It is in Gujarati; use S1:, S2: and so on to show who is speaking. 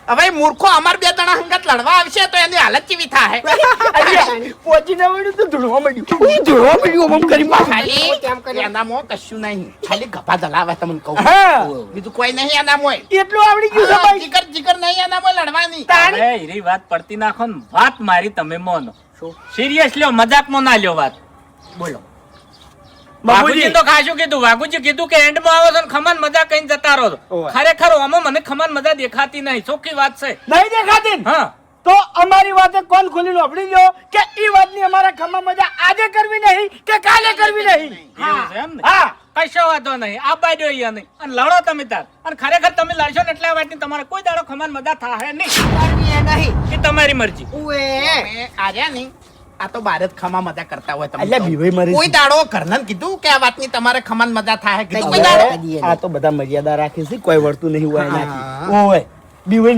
S1: હવે મૂર્ખો અમાર બે જણા હંગત લડવા આવશે તો એની હાલત કેવી થાય
S2: પહોંચી ના મળ્યું તો ધૂળવા મળ્યું આમ કરી
S1: ખાલી એનામાં કશું નહીં ખાલી ગભા જલાવે તમને કહું
S2: હા
S1: બીજું કોઈ નહીં એનામાં
S2: એટલું આવડી ગયું છે ભાઈ
S1: જીગર જીગર નહીં એનામાં લડવાની
S3: અરે ઈરી વાત પડતી નાખો ને વાત મારી તમે મોનો સિરિયસલી મજાકમાં ના લ્યો વાત બોલો વાઘુજી તો ખાશું કીધું વાઘુજી કીધું કે એન્ડ માં આવો છો ને ખમાન મજા કઈ જતા રહો છો. ખરેખર આમાં મને ખમાન મજા દેખાતી નહીં ચોખ્ખી વાત છે
S2: નહીં દેખાતી ને?
S3: હા
S2: તો અમારી વાતે કોણ ખોલીને આપડી ગયો કે ઈ વાતની અમારા ખમા મજા આજે કરવી નહીં કે કાલે કરવી નહીં
S3: એવું છે એમ ને?
S2: હા
S3: કશો વાંધો નહીં આ બાજુ અહીંયા નહીં અને લડો તમે તાર અને ખરેખર તમે લડશો ને એટલે આ વાતની તમારે કોઈ દાડો ખમાન મજા થાય નહીં
S1: નહીં
S3: એ તમારી મરજી
S1: આર્યા નહીં આ તો બાર જ ખમા મજા કરતા હોય તમે
S2: અલ્યા બીવાઈ મરી
S1: કોઈ દાડો કરનન કીધું કે આ વાતની તમારે ખમાન મજા થાય કીધું કોઈ દાડો
S2: આ તો બધા મર્યાદા રાખે છે કોઈ વળતું નહીં હોય એનાથી
S1: હા.
S2: ઓય બીવાઈ